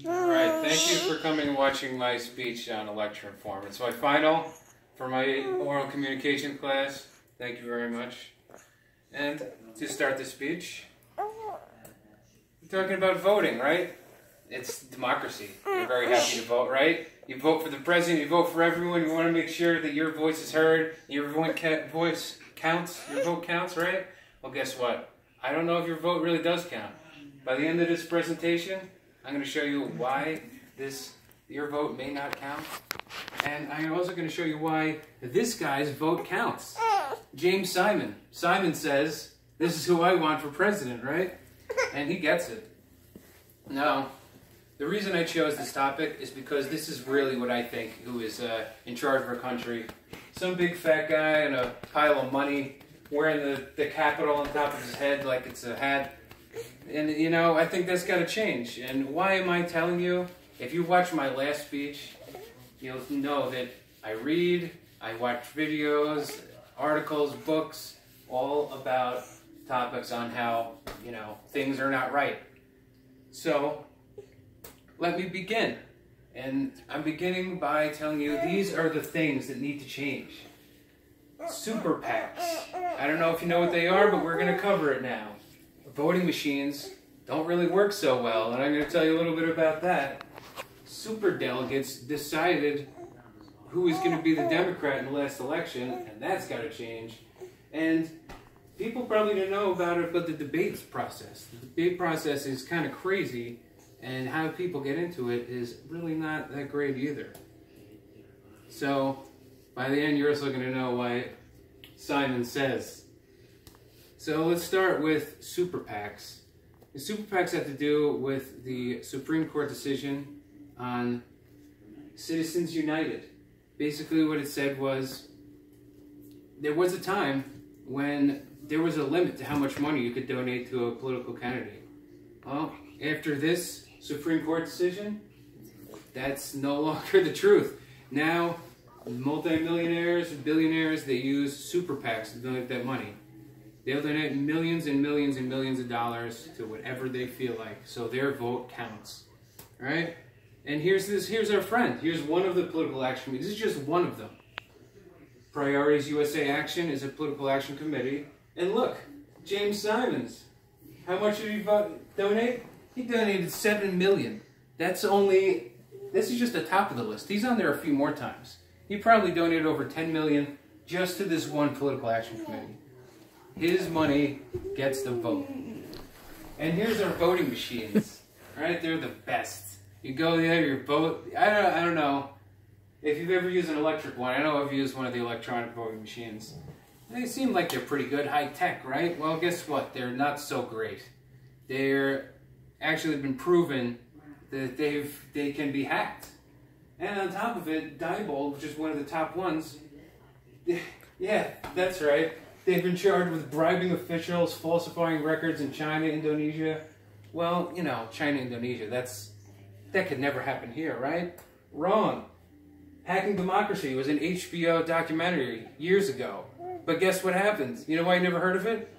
Alright, thank you for coming and watching my speech on lecture form. It's my final for my oral communication class. Thank you very much. And to start the speech, we're talking about voting, right? It's democracy. You're very happy to vote, right? You vote for the president, you vote for everyone, you want to make sure that your voice is heard, your voice counts, your vote counts, right? Well, guess what? I don't know if your vote really does count. By the end of this presentation, I'm going to show you why your vote may not count. And I'm also going to show you why this guy's vote counts. James Simon. Simon says, this is who I want for president, right? And he gets it. Now, the reason I chose this topic is because this is really what I think who is in charge of our country. Some big fat guy in a pile of money wearing the capital on top of his head like it's a hat. And, you know, I think that's got to change. And why am I telling you? If you watch my last speech, you'll know that I read, I watch videos, articles, books, all about topics on how, you know, things are not right. So, let me begin. And I'm beginning by telling you these are the things that need to change. Super PACs. I don't know if you know what they are, but we're going to cover it now. Voting machines don't really work so well, and I'm going to tell you a little bit about that. Super delegates decided who is going to be the Democrat in the last election, and that's got to change. And people probably didn't know about it, but the debates process. The debate process is kind of crazy, and how people get into it is really not that great either. So, by the end, you're also going to know why Simon says. So let's start with super PACs. The super PACs have to do with the Supreme Court decision on Citizens United. Basically what it said was, there was a time when there was a limit to how much money you could donate to a political candidate. Well, after this Supreme Court decision, that's no longer the truth. Now, multimillionaires and billionaires, they use super PACs to donate that money. They'll donate millions and millions and millions of dollars to whatever they feel like, so their vote counts. All right? And here's our friend. Here's one of the political action committees. This is just one of them. Priorities USA Action is a political action committee. And look, James Simons. How much did he donate? He donated $7 million. This is just the top of the list. He's on there a few more times. He probably donated over $10 million just to this one political action committee. His money gets the vote. And here's our voting machines. Right? They're the best. You go there, you vote. I don't know if you've ever used an electric one. I know I've used one of the electronic voting machines. They seem like they're pretty good, high tech, right? Well, guess what? They're not so great. They're actually been proven that they can be hacked. And on top of it, Diebold, which is one of the top ones, yeah, that's right. They've been charged with bribing officials, falsifying records in China, Indonesia. Well, you know, China, Indonesia, that could never happen here, right? Wrong. Hacking Democracy was an HBO documentary years ago. But guess what happened? You know why you never heard of it?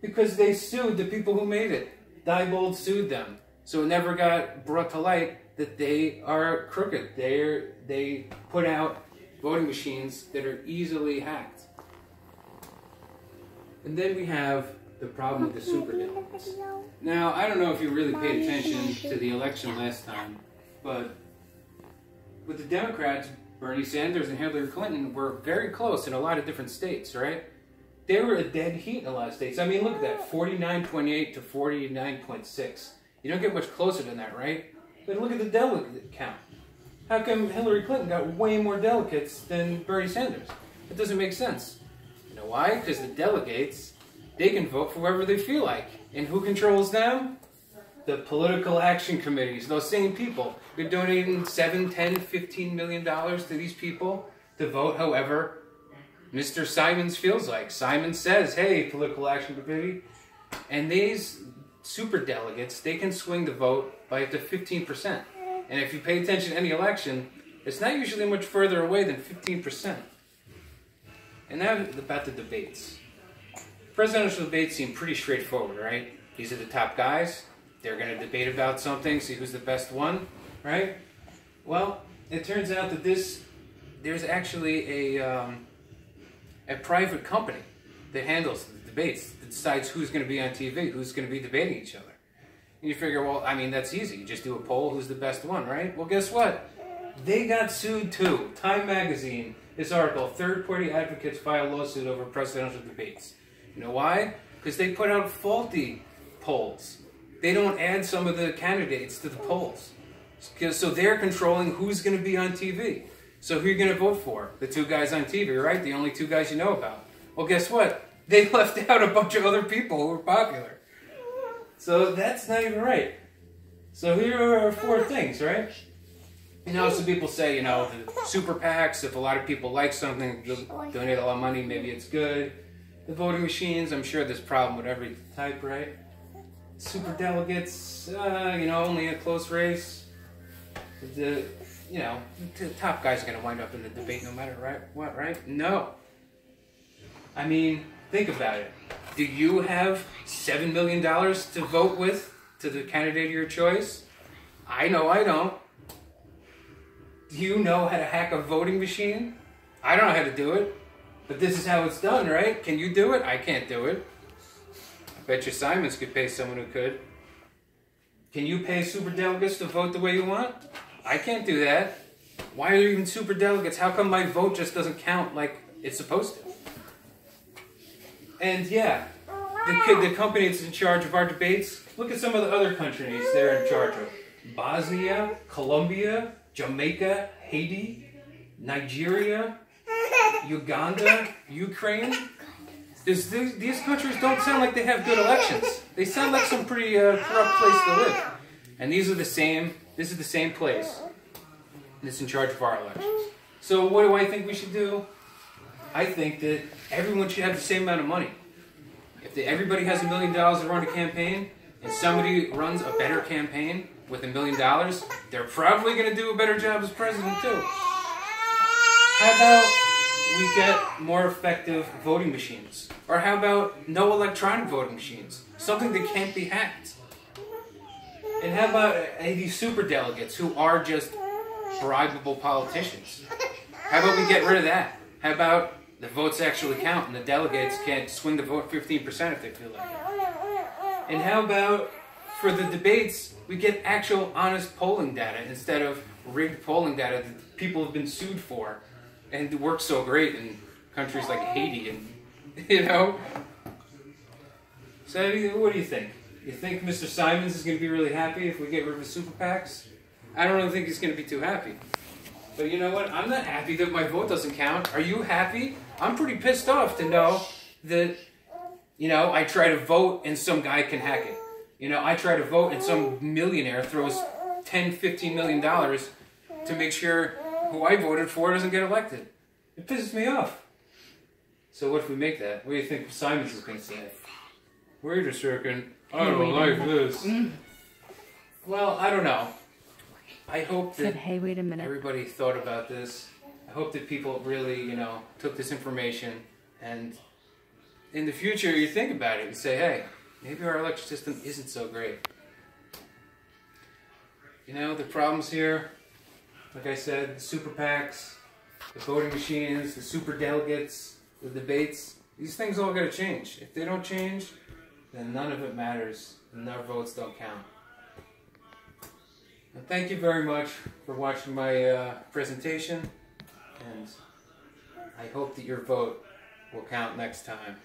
Because they sued the people who made it. Diebold sued them. So it never got brought to light that they are crooked. They put out voting machines that are easily hacked. And then we have the problem with the superdelegates. Now, I don't know if you really paid attention to the election last time, but with the Democrats, Bernie Sanders and Hillary Clinton were very close in a lot of different states, right? They were a dead heat in a lot of states. I mean, look at that, 49.8 to 49.6. You don't get much closer than that, right? But look at the delegate count. How come Hillary Clinton got way more delegates than Bernie Sanders? It doesn't make sense. You know why? Because the delegates, they can vote for whoever they feel like. And who controls them? The political action committees. Those same people. They're donating $7, $10, $15 million to these people to vote however Mr. Simons feels like. Simon says, hey, political action committee. And these super delegates, they can swing the vote by up to 15%. And if you pay attention to any election, it's not usually much further away than 15%. And now about the debates. Presidential debates seem pretty straightforward, right? These are the top guys. They're going to debate about something, see who's the best one, right? Well, it turns out that there's actually a private company that handles the debates, that decides who's going to be on TV, who's going to be debating each other. And you figure, well, I mean, that's easy. You just do a poll, who's the best one, right? Well, guess what? They got sued too. Time Magazine, this article, third-party advocates file lawsuit over presidential debates. You know why? Because they put out faulty polls. They don't add some of the candidates to the polls. So they're controlling who's going to be on TV. So who are you going to vote for? The two guys on TV, right? The only two guys you know about. Well, guess what? They left out a bunch of other people who were popular. So that's not even right. So here are 4 things, right? You know, some people say, you know, the super PACs, if a lot of people like something, donate a lot of money, maybe it's good. The voting machines, I'm sure there's a problem with every type, right? Super delegates, you know, only a close race. The top guys are going to wind up in the debate no matter what, right? No. I mean, think about it. Do you have $7 million to vote with to the candidate of your choice? I know I don't. Do you know how to hack a voting machine? I don't know how to do it. But this is how it's done, right? Can you do it? I can't do it. I bet you Simons could pay someone who could. Can you pay superdelegates to vote the way you want? I can't do that. Why are there even superdelegates? How come my vote just doesn't count like it's supposed to? And yeah, the company that's in charge of our debates, look at some of the other countries they're in charge of. Bosnia, Colombia, Jamaica, Haiti, Nigeria, Uganda, Ukraine. These countries don't sound like they have good elections. They sound like some pretty corrupt place to live. And this is the same place that's in charge of our elections. So what do I think we should do? I think that everyone should have the same amount of money. If everybody has $1 million to run a campaign, and somebody runs a better campaign with $1 million, they're probably going to do a better job as president too. How about we get more effective voting machines? Or how about no electronic voting machines? Something that can't be hacked. And how about these super delegates who are just bribable politicians? How about we get rid of that? How about the votes actually count and the delegates can't swing the vote 15% if they feel like it? And how about for the debates, we get actual honest polling data instead of rigged polling data that people have been sued for and it works so great in countries like Haiti and, you know? So what do you think? You think Mr. Simons is going to be really happy if we get rid of the super PACs? I don't really think he's going to be too happy. But you know what? I'm not happy that my vote doesn't count. Are you happy? I'm pretty pissed off to know that, you know, I try to vote and some guy can hack it. You know, I try to vote and some millionaire throws $10, $15 million to make sure who I voted for doesn't get elected. It pisses me off. So what if we make that? What do you think Simons is going to say? Wait a second. I don't like this. Well, I don't know. I hope that wait a minute. Everybody thought about this. I hope that people really, you know, took this information and in the future you think about it and say, hey, maybe our election system isn't so great. You know, the problems here, like I said, the super PACs, the voting machines, the super delegates, the debates, these things all got to change. If they don't change, then none of it matters and our votes don't count. And thank you very much for watching my presentation, and I hope that your vote will count next time.